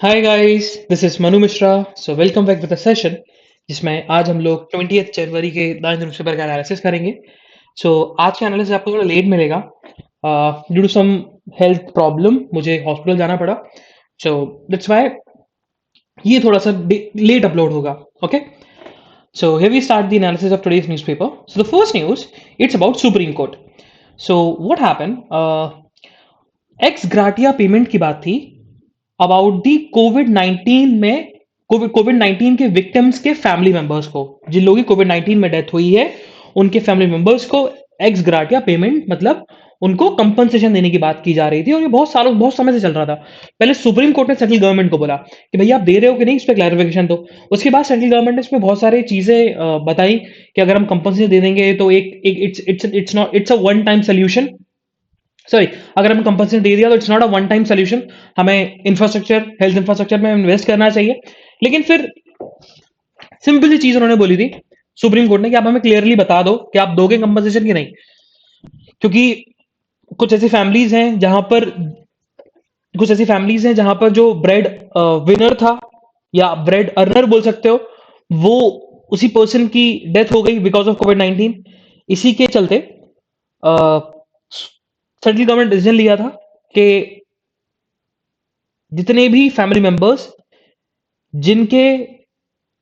Hi guys, this is Manu Mishra. So welcome back with a session जिसमें आज हम लोग 20th जनवरी के दान न्यूज़पेपर का एनालिसिस करेंगे। आज का एनालिसिस आपको थोड़ा लेट मिलेगा due to some health problem. मुझे हॉस्पिटल जाना पड़ा, सो दैट्स व्हाई ये थोड़ा सा लेट अपलोड होगा। Okay, so here we start the analysis of today's newspaper. So the first news, it's about Supreme Court. So what happened? X ग्राटिया payment की बात थी अबाउट दी कोविड 19 में Covid 19 के victims के फैमिली मेंबर्स को, जिन लोगों की कोविड 19 में डेथ हुई है उनके फैमिली मेंबर्स को एक्स ग्राटिया पेमेंट मतलब उनको कंपनसेशन देने की बात की जा रही थी। और ये बहुत समय से चल रहा था। पहले सुप्रीम कोर्ट ने सेंट्रल गवर्नमेंट को बोला कि भैया आप दे रहे हो कि नहीं, इस पर क्लैरिफिकेशन दो। उसके बाद सेंट्रल गवर्नमेंट ने इसमें बहुत सारी चीजें बताई कि अगर हम कंपनसेशन दे देंगे तो it's a one time solution. Sorry, अगर हमें कंपल्सन दे दिया तो it's not a one time solution. हमें इंफ्रास्ट्रक्चर, हेल्थ इंफ्रास्ट्रक्चर में इन्वेस्ट करना चाहिए। लेकिन फिर सिंपल सी चीज उन्होंने बोली थी सुप्रीम कोर्ट ने कि आप हमें क्लियरली बता दो कि आप दोगे कंपनसेशन की नहीं। क्योंकि कुछ ऐसी फैमिलीज हैं जहां पर जो ब्रेड विनर था या ब्रेड अर्नर बोल सकते हो, वो उसी पर्सन की डेथ हो गई बिकॉज ऑफ कोविड 19। इसी के चलते सेंट्रल गवर्नमेंट डिसीजन लिया था कि जितने भी फैमिली मेंबर्स जिनके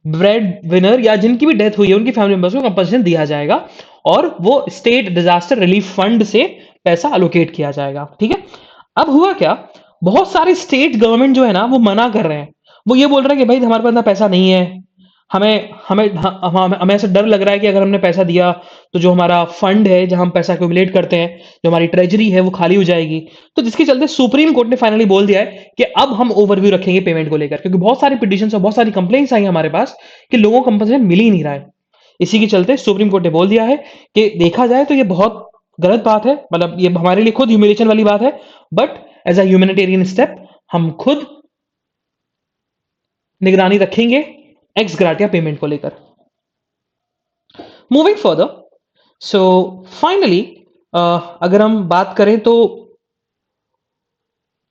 ब्रेड विनर या जिनकी भी डेथ हुई है उनकी फैमिली मेंबर्स को कंपनसेशन दिया जाएगा और वो स्टेट डिजास्टर रिलीफ फंड से पैसा अलोकेट किया जाएगा। ठीक है, अब हुआ क्या, बहुत सारे स्टेट गवर्नमेंट जो है ना वो मना कर रहे हैं। वो ये बोल रहे हैं कि भाई हमारे पास ना पैसा नहीं है। हमें हमें हमें ऐसा डर लग रहा है कि अगर हमने पैसा दिया तो जो हमारा फंड है जहां हम पैसा एक्यूमुलेट करते हैं, जो हमारी ट्रेजरी है वो खाली हो जाएगी। तो जिसके चलते सुप्रीम कोर्ट ने फाइनली बोल दिया है कि अब हम ओवरव्यू रखेंगे पेमेंट को लेकर, क्योंकि बहुत सारी पिटिशन और बहुत सारी कंप्लेंट्स आई हमारे पास कि लोगों को कंपनसेशन मिल ही नहीं रहा है। इसी के चलते सुप्रीम कोर्ट ने बोल दिया है कि देखा जाए तो ये बहुत गलत बात है, मतलब ये हमारे लिए खुद ह्यूमिलेशन वाली बात है। But as a humanitarian step हम खुद निगरानी रखेंगे एक्स ग्राटिया पेमेंट को लेकर। मूविंग फर्दर, सो फाइनली अगर हम बात करें तो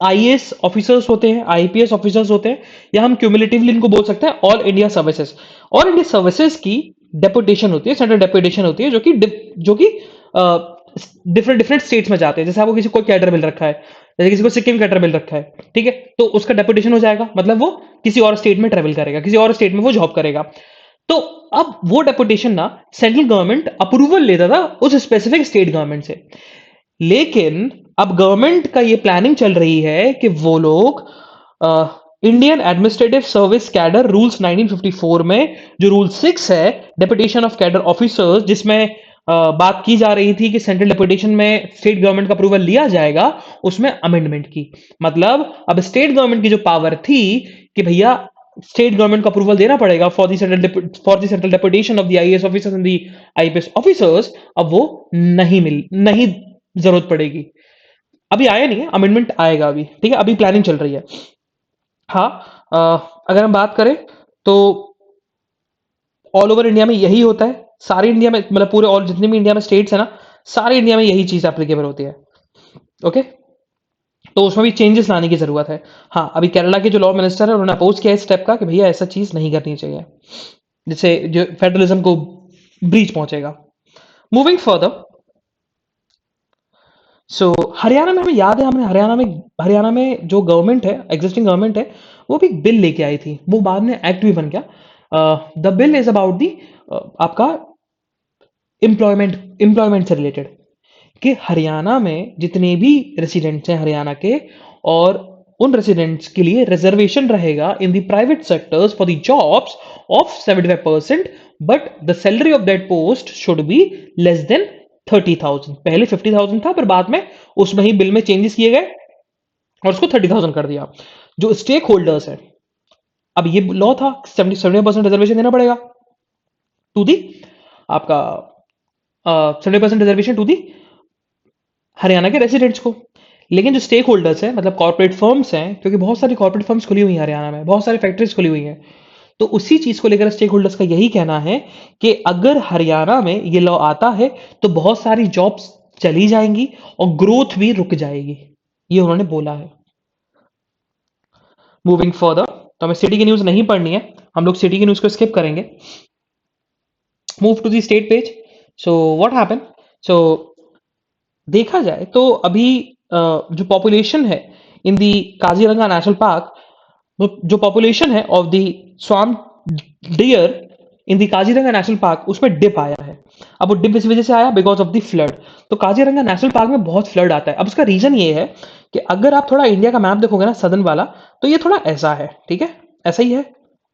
आईएएस ऑफिसर्स होते हैं, आईपीएस ऑफिसर्स होते हैं, या हम क्यूमुलेटिवली इनको बोल सकते हैं all India services. All India services की डेपुटेशन होती है, सेंट्रल डेपुटेशन होती है, जो कि डिफरेंट डिफरेंट स्टेट्स में जाते हैं। जैसे आपको किसी को कैडर मिल रखा है, जैसे किसी को सिक्किम कैडर मिल रखा है, ठीक है, तो उसका डेपुटेशन हो जाएगा, मतलब वो किसी और स्टेट में ट्रेवल करेगा, किसी और स्टेट में वो जॉब करेगा। तो अब वो डेपुटेशन ना सेंट्रल गवर्नमेंट अप्रूवल लेता था उस स्पेसिफिक स्टेट गवर्नमेंट से। लेकिन अब गवर्नमेंट का ये प्लानिंग चल रही है कि वो लोग Indian administrative service cadre rules 1954 में जो रूल 6 है, डेपुटेशन ऑफ कैडर ऑफिसर्स, जिसमें बात की जा रही थी कि सेंट्रल डेपुटेशन में स्टेट गवर्नमेंट का अप्रूवल लिया जाएगा, उसमें अमेंडमेंट की। मतलब अब स्टेट गवर्नमेंट की जो पावर थी कि भैया स्टेट गवर्नमेंट को अप्रूवल देना पड़ेगा for the central deputation of the IAS officers and the IPS officers, अब वो नहीं जरूरत पड़ेगी। अभी आया नहीं है, अमेंडमेंट आएगा अभी, ठीक है, अभी प्लानिंग चल रही है। हाँ, अ, अगर हम बात करें तो ऑल ओवर इंडिया में यही होता है। सारे इंडिया में, मतलब पूरे और जितने भी इंडिया में स्टेट्स है ना, सारे इंडिया में यही चीज एप्लीकेबल होती है। ओके, तो उसमें भी चेंजेस लाने की जरूरत है। हाँ, अभी केरला के जो लॉ मिनिस्टर है उन्होंने अपोज किया इस स्टेप का कि भैया ऐसा चीज नहीं करनी चाहिए, जिससे जो फेडरलिज्म को ब्रीच पहुंचेगा। मूविंग फर्दर, हरियाणा में हमें याद है, हमने हरियाणा में जो गवर्नमेंट है, एग्जिस्टिंग गवर्नमेंट है, वो भी एक बिल लेके आई थी, वो बाद में एक्ट भी बन गया। The bill is about the आपका एम्प्लॉयमेंट से रिलेटेड, कि हरियाणा में जितने भी रेसिडेंट्स हैं हरियाणा के, और उन रेसिडेंट्स के लिए रिजर्वेशन रहेगा in the private sectors for the jobs of 75%, but the salary of that post should be less than 30,000। पहले 50,000 था, पर बाद में उसमें ही बिल में चेंजेस किए गए और उसको 30,000 कर दिया। जो स्टेक होल्डर्स है, अब ये लॉ था 70% रिजर्वेशन देना पड़ेगा टू दी आपका 70% रिजर्वेशन टू दी हरियाणा के रेसिडेंट्स को। लेकिन जो स्टेक होल्डर्स हैं, मतलब कॉर्पोरेट फर्म्स हैं, क्योंकि बहुत सारी कॉर्पोरेट फर्म्स खुली हुई हैं हरियाणा में, बहुत सारी फैक्ट्रीज खुली हुई हैं, तो उसी चीज को लेकर स्टेक होल्डर्स का यही कहना है कि अगर हरियाणा में ये लॉ आता है तो बहुत सारी जॉब्स चली जाएंगी और ग्रोथ भी रुक जाएगी, ये उन्होंने बोला है। मूविंग फर्दर, तो हमें सिटी की न्यूज़ नहीं पढ़नी है, हम लोग सिटी की न्यूज़ को स्किप करेंगे। Move to the state page. So what happen, so देखा जाए तो अभी जो पॉपुलेशन है in the Kaziranga National Park, जो पॉपुलेशन है of the swamp deer in the Kaziranga National Park, उसमें डिप आया है। अब वो डिप इस वजह से आया बिकॉज ऑफ द फ्लड। तो काजीरंगा नेशनल पार्क में बहुत फ्लड आता है। अब उसका रीजन ये है कि अगर आप थोड़ा इंडिया का मैप देखोगे ना, सदर्न वाला, तो ये थोड़ा ऐसा है, ठीक है, ऐसा ही है,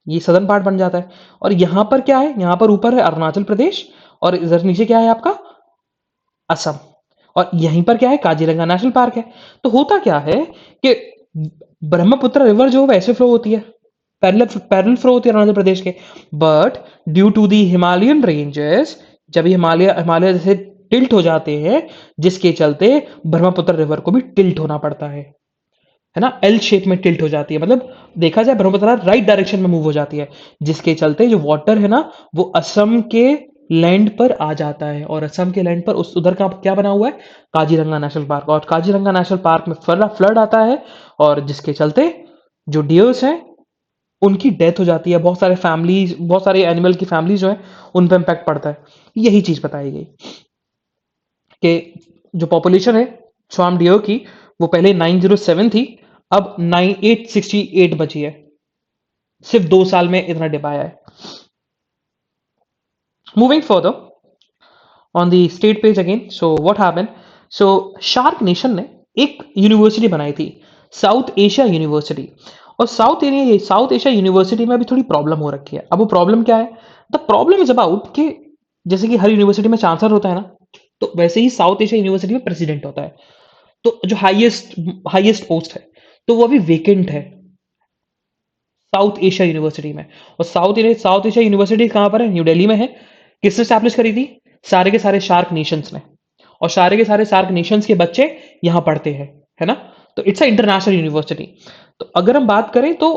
ये सदर्न पार्ट बन जाता है। और यहां पर क्या है, यहां पर ऊपर है अरुणाचल प्रदेश, और इधर नीचे क्या है आपका, असम। और यहीं पर क्या है, काजीरंगा नेशनल पार्क है। तो होता क्या है कि ब्रह्मपुत्र रिवर जो वैसे फ्लो होती है, पैरेलल पैरेलल फ्लो होती है अरुणाचल प्रदेश के, but due to the Himalayan ranges, जब ये हिमालय हिमालय जैसे टिल्ट हो जाते हैं, जिसके चलते ब्रह्मपुत्र रिवर को भी टिल्ट होना पड़ता है ना, एल शेप में टिल्ट हो जाती है, मतलब देखा जाए ब्रह्मपुत्र राइट डायरेक्शन में मूव हो जाती है, जिसके चलते जो वाटर है ना, वो असम के लैंड पर आ जाता है, और असम के लैंड पर उस उधर का क्या बना हुआ है, काजीरंगा नेशनल पार्क। और काजीरंगा नेशनल पार्क में फ्लड आता है, और जिसके चलते जो डियर्स हैं उनकी डेथ हो जाती है, बहुत सारे फैमिलीज, बहुत सारे एनिमल की फैमिलीज जो है उन पर इंपैक्ट पड़ता है। यही चीज बताई गई कि जो पॉपुलेशन है स्वाम डियर की, वो पहले 907 थी, अब 9868 बची है। सिर्फ 2 साल में इतना डिप आया है। Moving further on the state page again, so what happened, so shark nation ने एक यूनिवर्सिटी बनाई थी, साउथ एशिया यूनिवर्सिटी। और साउथ एशिया यूनिवर्सिटी में अभी थोड़ी प्रॉब्लम हो रखी है। अब वो प्रॉब्लम क्या है, द प्रॉब्लम इज अबाउट कि जैसे कि हर यूनिवर्सिटी में चांसलर होता है ना, तो वैसे ही साउथ एशिया यूनिवर्सिटी में प्रेसिडेंट होता है। तो जो हाईएस्ट हाईएस्ट पोस्ट है, तो वो अभी वेकेंट है साउथ एशिया यूनिवर्सिटी में। और साउथ एशिया यूनिवर्सिटी कहां पर है, न्यू दिल्ली में है। किसने स्टैब्लिश करी थी, सारे के सारे शार्क नेशंस ने। और सारे के सारे शार्क नेशंस के बच्चे यहां पढ़ते हैं, है ना। तो इट्स अ इंटरनेशनल यूनिवर्सिटी। तो अगर हम बात करें तो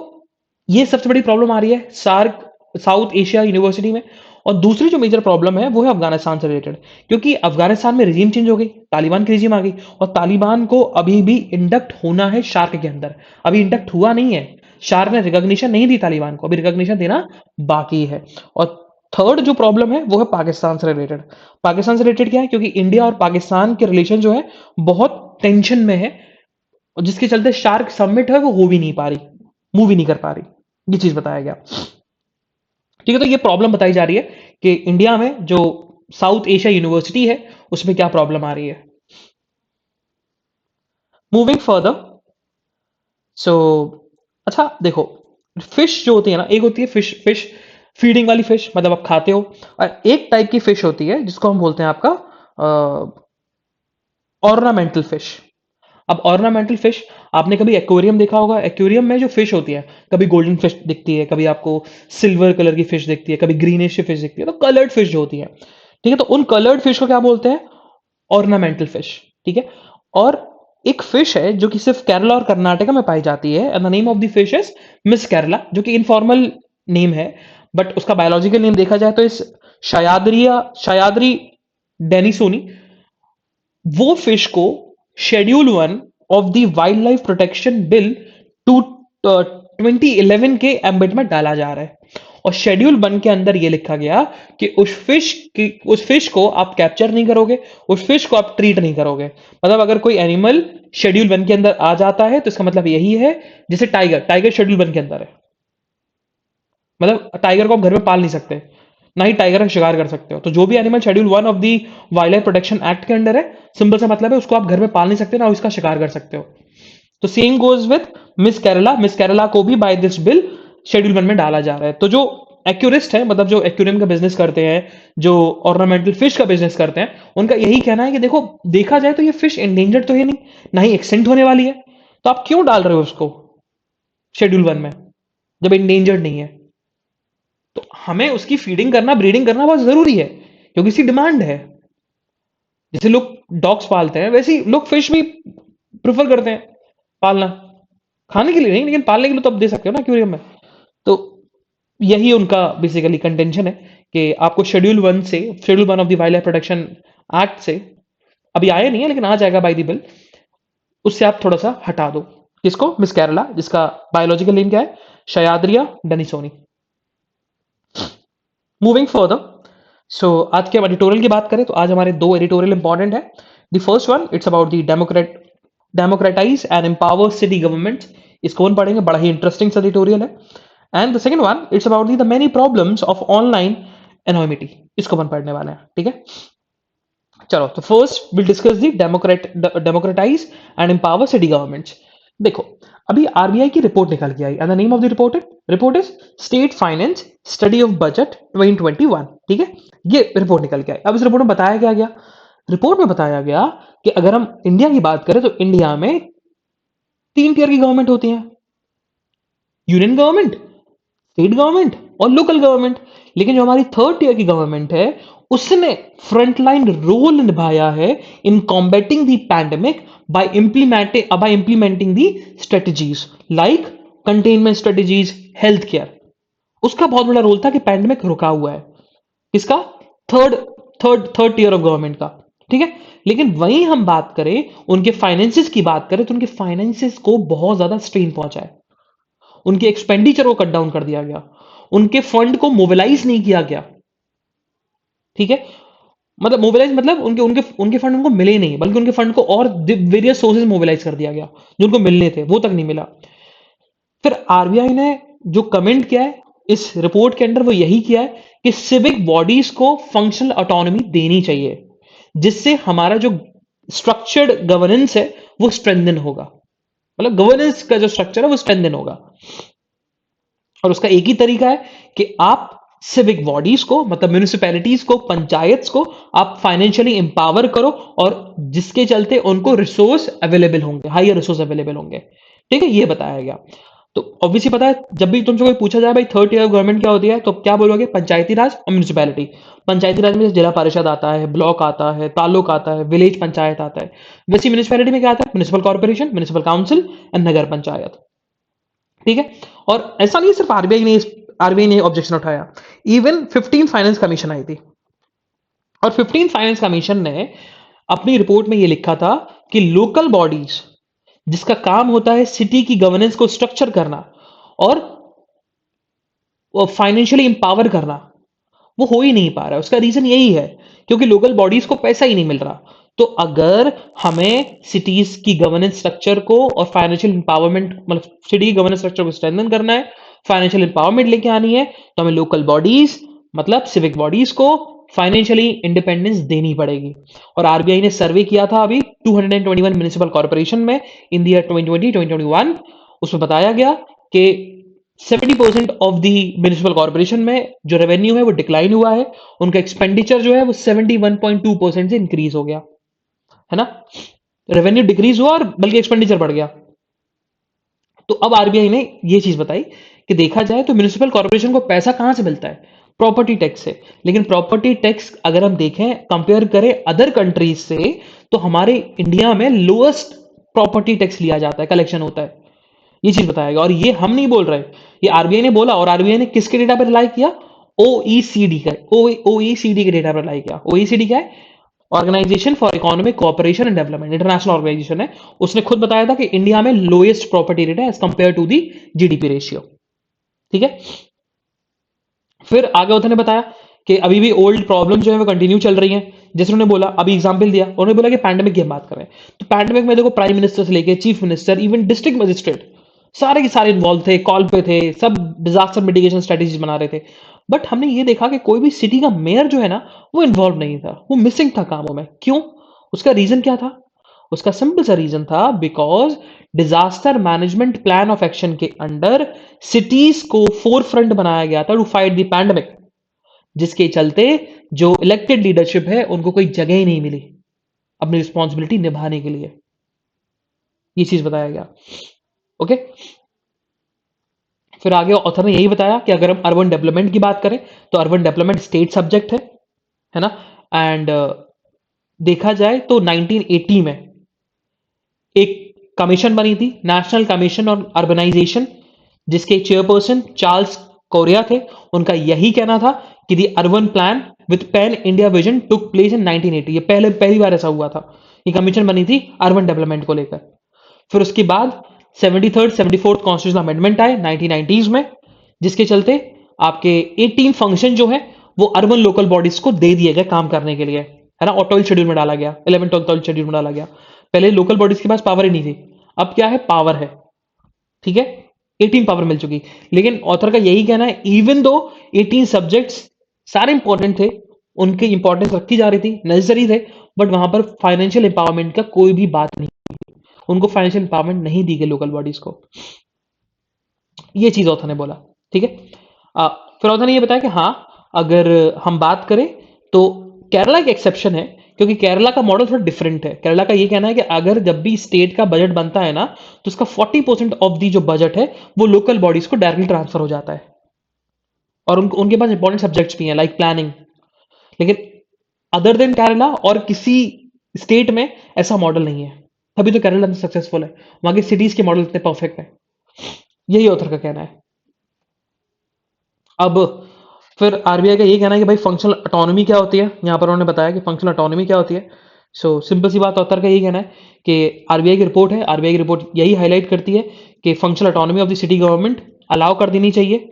ये सबसे बड़ी प्रॉब्लम आ रही है सार्क साउथ एशिया यूनिवर्सिटी में। और दूसरी जो मेजर प्रॉब्लम है वो है अफगानिस्तान से रिलेटेड, क्योंकि अफगानिस्तान में रिजीम चेंज हो गई, तालिबान की रिजीम आ गई, और तालिबान को अभी भी इंडक्ट होना है शार्क के अंदर। अभी इंडक्ट हुआ नहीं है, शार्क ने रिकॉग्निशन नहीं दी तालिबान को, अभी रिकॉग्निशन देना बाकी है। और थर्ड जो प्रॉब्लम है वो है पाकिस्तान से रिलेटेड। पाकिस्तान से रिलेटेड क्या है, क्योंकि इंडिया और पाकिस्तान के रिलेशन जो है बहुत टेंशन में है, और जिसके चलते शार्क समिट है वो हो भी नहीं पा रही, मूव ही नहीं कर पा रही। ये चीज बताया गया, ठीक है। तो ये प्रॉब्लम बताई जा रही है कि इंडिया में जो साउथ एशिया यूनिवर्सिटी है उसमें क्या प्रॉब्लम आ रही है। मूविंग फर्दर, सो अच्छा देखो, फिश जो होती है ना, एक होती है फिश फिश फीडिंग वाली फिश, मतलब आप खाते हो, और एक टाइप की फिश होती है जिसको हम बोलते हैं आपका ऑर्नामेंटल फिश। अब ऑर्नामेंटल फिश, आपने कभी एक्वेरियम देखा होगा, एक्वेरियम में जो फिश होती है, कभी गोल्डन फिश दिखती है, कभी आपको सिल्वर कलर की फिश दिखती है, कभी ग्रीनिश फिश दिखती है, तो कलर्ड फिश जो होती है, ठीक है, तो उन कलर्ड फिश को क्या बोलते हैं, ऑर्नामेंटल फिश, ठीक है। और एक फिश है जो कि सिर्फ केरला और कर्नाटका में पाई जाती है, and the name of the fish is Miss Kerala, जो कि इनफॉर्मल नेम है, बट उसका बायोलॉजिकल नेम देखा जाए तो इस शायाद्री डेनिसोनी। वो फिश को schedule 1 of the wildlife protection bill two 2011 के एम्बिट में डाला जा रहा है। और शेड्यूल 1 के अंदर ये लिखा गया कि उस फिश को आप कैप्चर नहीं करोगे, उस फिश को आप ट्रीट नहीं करोगे। मतलब अगर कोई एनिमल शेड्यूल 1 के अंदर आ जाता है तो इसका मतलब यही है, जैसे टाइगर टाइगर शेड्यूल 1 के अंदर है, मतलब टाइगर को आप घर में पाल नहीं सकते, ना ही टाइगर का शिकार कर सकते हो। तो जो भी animal schedule 1 of the wild life protection act के अंडर है, सिंपल सा मतलब है उसको आप घर में पाल नहीं सकते, ना उसका शिकार कर सकते हो। तो same goes with miss Kerala को भी बाय दिस बिल शेड्यूल 1 में डाला जा रहा है। तो जो एक्यूरिस्ट है, मतलब जो एक्वेरियम का बिजनेस करते हैं, जो ऑर्नामेंटल फिश का बिजनेस करते हैं, उनका यही कहना है कि देखो, देखा जाए तो ये फिश एंडेंजर्ड तो है नहीं, ना ही एक्सटेंट होने वाली है, तो आप क्यों डाल रहे हो उसको शेड्यूल 1 में जब एंडेंजर्ड नहीं है। तो हमें उसकी फीडिंग करना, ब्रीडिंग करना बहुत जरूरी है, क्योंकि इसकी डिमांड है। जैसे लोग डॉग्स पालते हैं, वैसे ही लोग फिश भी प्रेफर करते हैं पालना, खाने के लिए नहीं लेकिन पालने के लिए तो आप दे सकते हो ना एक्वेरियम में। तो यही उनका बेसिकली कंटेंशन है कि आपको schedule 1 of the wildlife protection act से, अभी आया नहीं है लेकिन आ जाएगा बाय द बिल, उससे आप थोड़ा सा हटा दो। किसको? मिस केरला, जिसका बायोलॉजिकल नेम क्या है? शयाद्रिया डेनिसोनी। मूविंग फर्दर, सो आज के हम एडिटोरियल की बात करें तो आज हमारे दो एडिटोरियल इंपॉर्टेंट है। The first one it's about the democratize and empower city government. इसको हम पढ़ेंगे, बड़ा ही इंटरेस्टिंग एडिटोरियल है। And the second one it's about the many problems of online anonymity. इसको हम पढ़ने वाले हैं, ठीक है। चलो, तो first will discuss the democratize and empower city governments. देखो, अभी आरबीआई की रिपोर्ट निकल के आई and the name of the report is state finance study of budget 2021, ठीक है। ये रिपोर्ट निकल के आई। अब इस रिपोर्ट में बताया क्या गया? रिपोर्ट में बताया गया कि अगर हम इंडिया की बात करें तो इंडिया में 3 टियर की गवर्नमेंट होती है, यूनियन गवर्नमेंट, स्टेट गवर्नमेंट और लोकल गवर्नमेंट। लेकिन जो हमारी 3rd टियर की गवर्नमेंट है, उसने फ्रंटलाइन रोल निभाया है in combating the pandemic by implementing the strategies like containment strategies, health care. उसका बहुत बड़ा रोल था कि पैंडेमिक रुका हुआ है। किसका? Third third tier of government का, ठीक है। लेकिन वहीं हम बात करें, उनके फाइनेंसेस की बात करें तो उनके फाइनेंसेस को बहुत ज्यादा स्ट्रेन पहुंचा है। उनके एक्सपेंडिचर को कट डाउन कर दिया गया, उनके फंड को मोबिलाइज नहीं किया गया, ठीक है। मतलब मोबिलाइज मतलब उनके उनके उनके फंड उनको मिले नहीं, बल्कि उनके फंड को और वेरियस सोर्सेज मोबिलाइज कर दिया गया, जो उनको मिलने थे वो तक नहीं मिला। फिर आरबीआई ने जो कमेंट किया है इस रिपोर्ट के अंदर, वो यही किया है कि सिविक बॉडीज को फंक्शनल ऑटोनॉमी देनी चाहिए, जिससे हमारा जो स्ट्रक्चर्ड गवर्नेंस है वो स्ट्रेंथन होगा। मतलब गवर्नेंस का जो स्ट्रक्चर है वो स्ट्रेंथन होगा। और उसका एक ही तरीका है कि आप सिविक बॉडीज को, मतलब म्यूनिसिपैलिटीज को, पंचायत को आप फाइनेंशियली एम्पावर करो, और जिसके चलते उनको रिसोर्स अवेलेबल होंगे, हायर रिसोर्स अवेलेबल होंगे, ठीक है। ये बताया गया। तो ऑब्वियसली पता है, जब भी तुमसे कोई पूछा जाए भाई 3rd टियर गवर्नमेंट क्या होती है, तो क्या बोलोगे? पंचायती राज और म्यूनिसिपैलिटी। पंचायती राज में जिला परिषद आता है, ब्लॉक आता है, तालुक आता है, विलेज पंचायत आता है। वैसे म्यूनिसिपैलिटी में क्या आता है? Municipal corporation, municipal council and nagar panchayat, ठीक है। और ऐसा नहीं सिर्फ आरबीआई ने ऑब्जेक्शन उठाया, इवन 15 फाइनेंस कमीशन आई थी। और 15 फाइनेंस कमीशन ने अपनी रिपोर्ट में यह लिखा था कि लोकल बॉडीज जिसका काम होता है सिटी की गवर्नेंस को स्ट्रक्चर करना और फाइनेंशियली इंपावर करना, वो हो ही नहीं पा रहा है। उसका रीजन यही है क्योंकि लोकल बॉडीज को पैसा ही नहीं मिल रहा। तो अगर हमें सिटीज की गवर्नेंस स्ट्रक्चर को और फाइनेंशियल इंपावरमेंट, मतलब सिटी गवर्नेंस स्ट्रक्चर को स्ट्रेंथन करना है, फाइनेंशियल इंपावरमेंट लेके आनी है, तो हमें लोकल बॉडीज, मतलब सिविक बॉडीज को फाइनेंशियली इंडिपेंडेंस देनी पड़ेगी। और आरबीआई ने सर्वे किया था अभी 221 म्युनिसिपल कॉर्पोरेशन में इन द ईयर 2020-2021। उसमें बताया गया कि 70% ऑफ दी म्युनिसिपल कॉर्पोरेशन में जो रेवेन्यू है वो डिक्लाइन हुआ है, उनका एक्सपेंडिचर जो है वो 71.2% से इंक्रीज हो गया, है ना। रेवेन्यू डिक्रीज हुआ और बल्कि एक्सपेंडिचर बढ़ गया। तो अब आरबीआई ने ये चीज बताई कि देखा जाए तो म्युनिसिपल कॉर्पोरेशन को पैसा कहां से मिलता है? प्रॉपर्टी टैक्स से। लेकिन प्रॉपर्टी टैक्स अगर हम देखें, कंपेयर करें अदर कंट्रीज से, तो हमारे इंडिया में लोएस्ट प्रॉपर्टी टैक्स लिया जाता है, कलेक्शन होता है। ये चीज बताएगा, और ये हम नहीं बोल रहे, ये आरबीआई ने बोला। और आरबीआई ने किसके डेटा पर रिलाई किया? ओईसीडी का, ओईसीडी के डेटा पर रिलाई किया। ओईसीडी क्या है? Organisation for economic cooperation and development, international organisation है। उसने खुद बताया था कि इंडिया में लोएस्ट प्रॉपर्टी रेट है as compare to the GDP ratio, ठीक है। फिर आगे उन्होंने बताया कि अभी भी ओल्ड प्रॉब्लम जो है वो कंटिन्यू चल रही है। जैसे उन्होंने बोला, अभी एग्जांपल दिया, उन्होंने बोला कि पैंडेमिक की हम बात करें तो पैंडेमिक में देखो प्राइम मिनिस्टर से लेके chief minister, even district magistrate, सारे के सारे इन्वॉल्व थे, कॉल पे थे, सब डिजास्टर मिटिगेशन स्ट्रेटेजीज बना रहे थे। बट हमने ये देखा कि कोई भी सिटी का मेयर जो है ना, वो इन्वॉल्व नहीं था, वो मिसिंग था कामों में। क्यों? उसका रीजन क्या था? उसका सिंपल सा रीजन था, because disaster management plan of action के अंडर सिटीज को फोर फ्रंट बनाया गया था टू फाइट द पैंडेमिक, जिसके चलते जो इलेक्टेड लीडरशिप है उनको कोई जगह ही नहीं मिली अपनी रिस्पॉन्सिबिलिटी निभाने के लिए। ये चीज बताया गया, ओके। फिर आगे ऑथर ने यही बताया कि अगर हम अर्बन डेवलपमेंट की बात करें तो अर्बन डेवलपमेंट स्टेट सब्जेक्ट है ना। एंड देखा जाए तो 1980 में एक कमीशन बनी थी, नेशनल कमीशन ऑन अर्बनाइजेशन, जिसके चेयरपर्सन चार्ल्स कोरिया थे। उनका यही कहना था कि दी urban plan with pan India vision took place in 1980। ये पहली बार ऐसा हुआ था, ये कमीशन बनी थी अर्बन डेवलपमेंट को लेकर। फिर उसके बाद 73rd 74th कॉन्स्टिट्यूशनल अमेंडमेंट आए 1990s में, जिसके चलते आपके 18 फंक्शन जो है वो अर्बन लोकल बॉडीज को दे दिए गए काम करने के लिए, है ना, और 12 शेड्यूल में डाला गया, 11 12 शेड्यूल में डाला गया। पहले लोकल बॉडीज के पास पावर ही नहीं थी, अब क्या है, पावर है, ठीक है, 18 पावर मिल चुकी। लेकिन ऑथर का यही कहना है, इवन दो 18 सब्जेक्ट्स सारे इंपॉर्टेंट थे, उनकी इंपॉर्टेंस रखी जा रही थी, नेसेसरी थे, बट वहां पर फाइनेंशियल एम्पावरमेंट का कोई भी बात नहीं, उनको फाइनेंशियल एम्पावरमेंट नहीं दी गई लोकल बॉडीज को। ये चीज ऑथर ने बोला, ठीक है। फिर ऑथर ने ये बताया कि हाँ, अगर हम बात करें तो केरला एक एक्सेप्शन है, क्योंकि केरला का मॉडल थोड़ा डिफरेंट है। केरला का ये कहना है कि अगर जब भी स्टेट का बजट बनता है ना, तो उसका 40% ऑफ दी जो बजट है वो लोकल बॉडीज को डायरेक्टली ट्रांसफर हो जाता है, और उनके पास इंपॉर्टेंट सब्जेक्ट्स भी हैं लाइक प्लानिंग। लेकिन अदर देन केरला और किसी स्टेट में ऐसा मॉडल नहीं है, तभी तो केरला सक्सेसफुल है, वहां की सिटीज के मॉडल इतने परफेक्ट है। यही ऑथर का कहना है। अब फिर आरबीआई का ये कहना है कि भाई फंक्शनल ऑटोनॉमी क्या होती है, यहां पर उन्होंने बताया कि फंक्शनल ऑटोनॉमी क्या होती है। सो सिंपल सी बात, ऑथर का यही कहना है कि आरबीआई की रिपोर्ट है, आरबीआई की रिपोर्ट यही हाईलाइट करती है कि functional autonomy of the city government allow कर देनी चाहिए।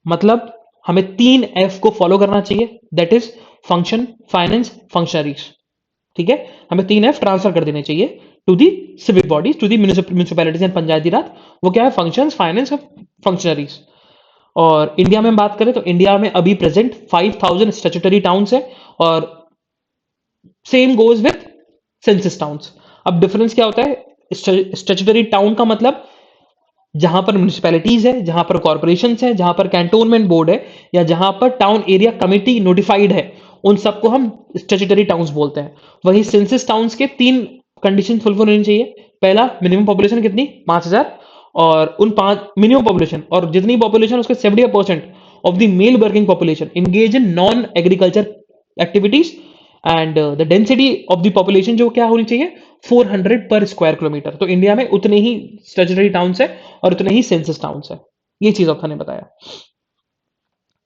मतलब हमें 3 F को फॉलो करना चाहिए, that is function, finance, functionaries, ठीक है। हमें 3 F ट्रांसफर कर देने चाहिए to the civic bodies, to the municipalities and Panchayati Raj. वो क्या है, फंक्शंस, फाइनेंस और फंक्शनरीज। और इंडिया में हम बात करें तो इंडिया में अभी प्रेजेंट 5000 स्टेचुटरी टाउन्स है, और same goes with census towns. अब डिफरेंस क्या होता है, स्टेचुटरी टाउन का मतलब जहां पर म्यूनिसिपैलिटीज है, जहां पर कॉर्पोरेशन है, जहां पर कैंटोनमेंट बोर्ड है, या जहां पर टाउन एरिया कमिटी नोटिफाइड है, उन सबको हम स्टेचुटरी टाउन्स बोलते हैं। वही सेंसस टाउन्स के 3 कंडीशन फुलफिल होनी चाहिए। पहला, मिनिमम पॉपुलेशन कितनी, 5000, और उन 5 मिनिमम पॉपुलेशन, और जितनी पॉपुलेशन उसके 70% of the mail working population engage in non agriculture activities, and the density of the population जो क्या होनी चाहिए, 400 पर स्क्वायर किलोमीटर। तो इंडिया में उतने ही स्टेचुटरी टाउन्स है और उतने ही सेंसस टाउन्स है। ये चीज ऑथर ने बताया।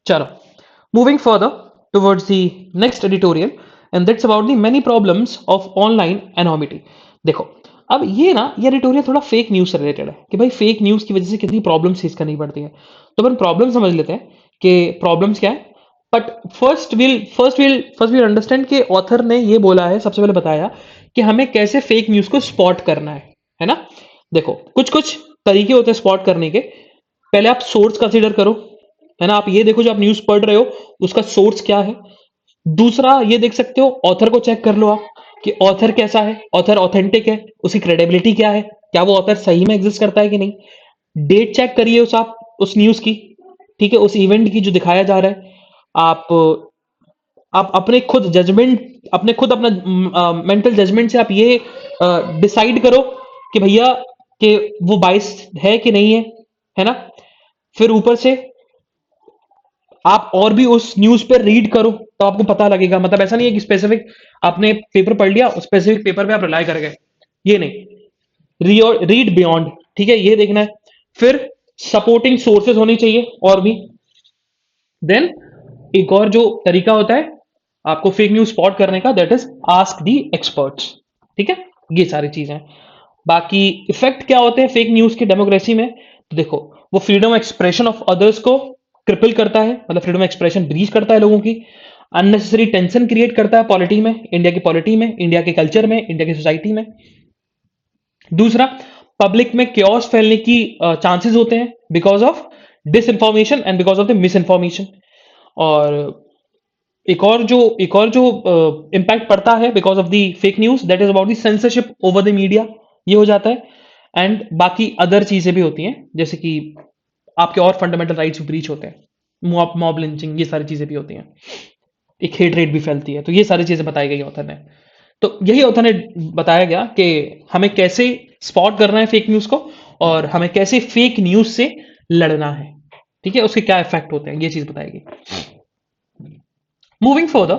चलो, moving further towards the next editorial, and that's about the many problems of online anonymity. देखो, अब ये ना, ये एडिटोरियल थोड़ा फेक न्यूज से रिलेटेड है कि भाई फेक न्यूज की वजह से कितनी प्रॉब्लम्स फेस करनी पड़ती है। तो अपन प्रॉब्लम समझ लेते हैं कि प्रॉब्लम्स क्या है। बट फर्स्ट वील अंडरस्टैंड कि ऑथर ने ये बोला है, सबसे पहले बताया कि हमें कैसे फेक न्यूज को स्पॉट करना है ना। देखो, कुछ कुछ तरीके होते हैं स्पॉट करने के। पहले आप सोर्स कंसीडर करो, है ना, आप ये देखो जो आप न्यूज पढ़ रहे हो उसका सोर्स क्या है। दूसरा ये देख सकते हो, ऑथर को चेक कर लो आप कि ऑथर कैसा है, ऑथर ऑथेंटिक है, उसकी क्रेडिबिलिटी क्या है, क्या वो ऑथर सही में एग्जिस्ट करता है कि नहीं। डेट चेक करिए उस आप उस न्यूज की, ठीक है, उस इवेंट की जो दिखाया जा रहा है। आप आप अपने खुद अपना मेंटल जजमेंट से आप ये डिसाइड करो कि भैया कि वो बाइस है कि नहीं है ना। फिर ऊपर से आप और भी उस न्यूज पर रीड करो तो आपको पता लगेगा। मतलब ऐसा नहीं है कि स्पेसिफिक आपने पेपर पढ़ लिया, उस स्पेसिफिक पेपर पे आप रिलाई कर गए, ये नहीं। रीड बियॉन्ड, ठीक है, ये देखना है। फिर सपोर्टिंग सोर्सेज होनी चाहिए और भी। देन एक और जो तरीका होता है आपको फेक न्यूज स्पॉट करने का, that is ask the experts, ठीक है। ये सारी चीजें, बाकी इफेक्ट क्या होते हैं फेक न्यूज की डेमोक्रेसी में, तो देखो, वो फ्रीडम एक्सप्रेशन ऑफ अदर्स को क्रिपल करता है, मतलब फ्रीडम एक्सप्रेशन ब्रीच करता है लोगों की। अननेसेसरी टेंशन क्रिएट करता है पॉलिटी में, इंडिया की पॉलिटी में, इंडिया के कल्चर में, इंडिया की सोसाइटी में। दूसरा, पब्लिक में क्योस फैलने की चांसेस होते हैं because of disinformation and because of the miss information. और एक और जो इम्पैक्ट पड़ता है because of the fake news, that is about the censorship over the media, ये हो जाता है। एंड बाकी अदर चीजें भी होती हैं, जैसे कि आपके और फंडामेंटल राइट्स ब्रीच होते हैं, मॉब लिंचिंग, ये सारी चीजें भी होती हैं, एक हेट रेट भी फैलती है। तो ये सारी चीजें बताई गई ऑथर ने। तो यही ऑथर ने बताया गया कि हमें कैसे स्पॉट करना है फेक न्यूज को, और हमें कैसे फेक न्यूज से लड़ना है, ठीक है, उसके क्या इफेक्ट होते हैं, ये चीज बताएगी। मूविंग फर्दर,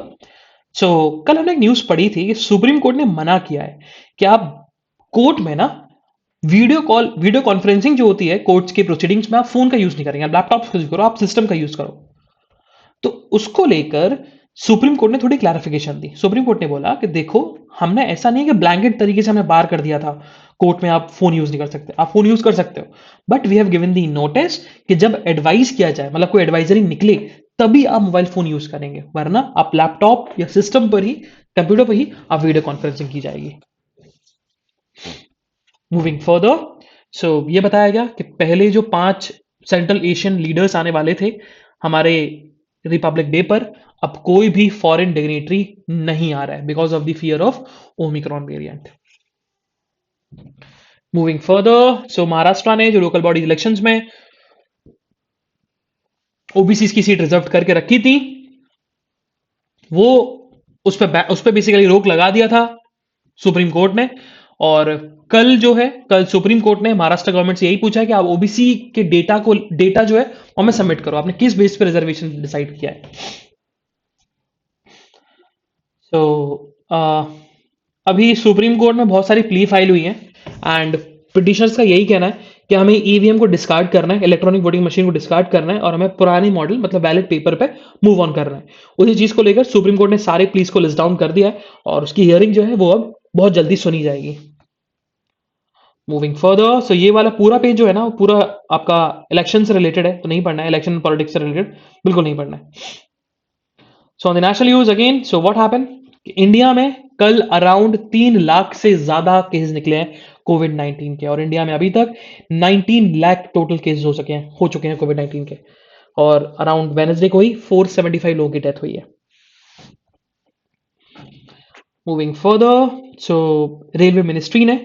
सो कल हमने एक न्यूज पढ़ी थी कि सुप्रीम कोर्ट ने मना किया है कि आप कोर्ट में ना वीडियो कॉन्फ्रेंसिंग जो होती है कोर्ट्स के प्रोसीडिंग्स में, आप फोन का यूज नहीं करेंगे, आप लैपटॉप का यूज करो, आप सिस्टम का यूज करो। तो उसको लेकर सुप्रीम कोर्ट ने थोड़ी क्लैरिफिकेशन दी। सुप्रीम कोर्ट ने बोला कि देखो, हमने ऐसा नहीं है कि ब्लैंकेट तरीके से हमें बार कर दिया था कोर्ट में आप फोन यूज नहीं कर सकते, आप फोन यूज कर सकते हो, but we have given the notice कि जब एडवाइस किया जाए, मतलब कोई एडवाइजरी निकले, तभी आप मोबाइल फोन यूज करेंगे, वरना आप लैपटॉप या सिस्टम पर ही, कंप्यूटर पर ही आप वीडियो कॉन्फ्रेंसिंग की जाएगी। मूविंग फर्दर, सो ये बताया गया कि पहले जो 5 सेंट्रल एशियन लीडर्स आने वाले थे हमारे रिपब्लिक डे पर, अब कोई भी फॉरेन डिग्नेटरी नहीं आ रहा है because of the fear of Omicron variant. Moving further, so Maharashtra ने जो लोकल बॉडी इलेक्शंस में ओबीसी की सीट रिजर्व करके रखी थी, वो उस पर बेसिकली रोक लगा दिया था सुप्रीम कोर्ट ने। और कल जो है, कल सुप्रीम कोर्ट ने महाराष्ट्र गवर्नमेंट से यही पूछा है कि आप ओबीसी के डेटा जो है वो हमें सबमिट करो, आपने किस बेस पे रिजर्वेशन डिसाइड किया है। सो अभी सुप्रीम कोर्ट में बहुत सारी प्ली फाइल हुई है एंड पिटिशनर्स का यही कहना है कि हमें ईवीएम को डिस्कार्ड करना है, इलेक्ट्रॉनिक वोटिंग मशीन को डिस्कार्ड करना है, और हमें पुरानी मॉडल मतलब बैलेट पेपर पे मूव ऑन करना है। उसी चीज को लेकर सुप्रीम कोर्ट ने सारे प्लीज को लिस्ट डाउन कर दिया है और उसकी हियरिंग जो है वो अब बहुत जल्दी सुनी जाएगी। मूविंग फर्दर, सो ये वाला पूरा पेज जो है ना वो पूरा आपका इलेक्शन से रिलेटेड है, तो नहीं पढ़ना है, इलेक्शन पॉलिटिक्स से रिलेटेड बिल्कुल नहीं पढ़ना है। So on the national news again, so what happen, India में कल अराउंड 3 लाख से ज्यादा केस निकले हैं कोविड 19 के, और इंडिया में अभी तक 19 लाख टोटल केसेस हो चुके हैं कोविड 19 के, और अराउंड वेनेसडे को ही 475 लोगों की डेथ हुई है। मूविंग फर्दर, सो रेलवे मिनिस्ट्री ने,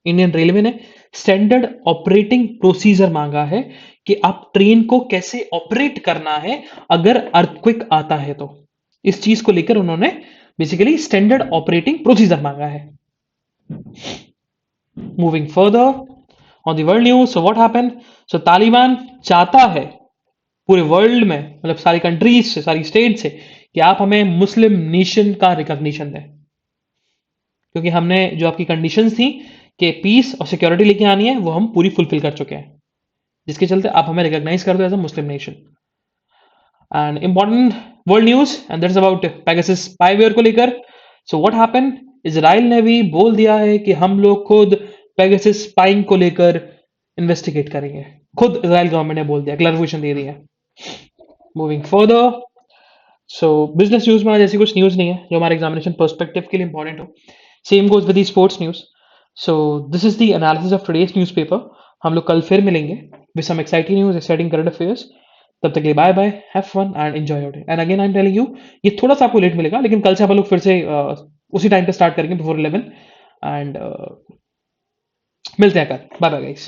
इंडियन रेलवे ने स्टैंडर्ड ऑपरेटिंग प्रोसीजर मांगा है कि आप ट्रेन को कैसे ऑपरेट करना है अगर अर्थक्वेक आता है तो। इस चीज को लेकर उन्होंने बेसिकली स्टैंडर्ड ऑपरेटिंग प्रोसीजर मांगा है। Moving further on the world news, so what happen, so Taliban चाहता है पूरे वर्ल्ड में, मतलब सारी कंट्रीज से, सारी स्टेट से, कि आप हमें मुस्लिम नेशन का रिकॉग्निशन दें, क्योंकि हमने जो आपकी कंडीशंस थी कि पीस और सिक्योरिटी लेके आनी है वो हम पूरी फुलफिल कर चुके हैं, जिसके चलते आप हमें रिकॉग्नाइज कर दो as a Muslim nation. And important world news and that's about Pegasus spyware को लेकर, सो व्हाट हैपन, इजराइल ने भी बोल दिया है कि हम लोग खुद पेगासस स्पाइंग को लेकर इन्वेस्टिगेट करेंगे, खुद इजराइल गवर्नमेंट ने बोल दिया, क्लैरिफिकेशन दे दिया। मूविंग फर्दर, सो बिजनेस न्यूज में आज ऐसी कुछ न्यूज नहीं है जो हमारे एग्जामिनेशन पर्सपेक्टिव के लिए इंपॉर्टेंट हो। Same goes with the sports news. So this is the analysis of today's newspaper. हम लोग कल फिर मिलेंगे with some exciting news, exciting current affairs. तब तक के लिए bye bye, have fun and enjoy your day. And again I am telling you, ये थोड़ा सा आपको लेट मिलेगा, लेकिन कल से हम लोग फिर से उसी टाइम पे स्टार्ट करेंगे बिफोर 11। एंड मिलते हैं कल, बाय बाय गाइस।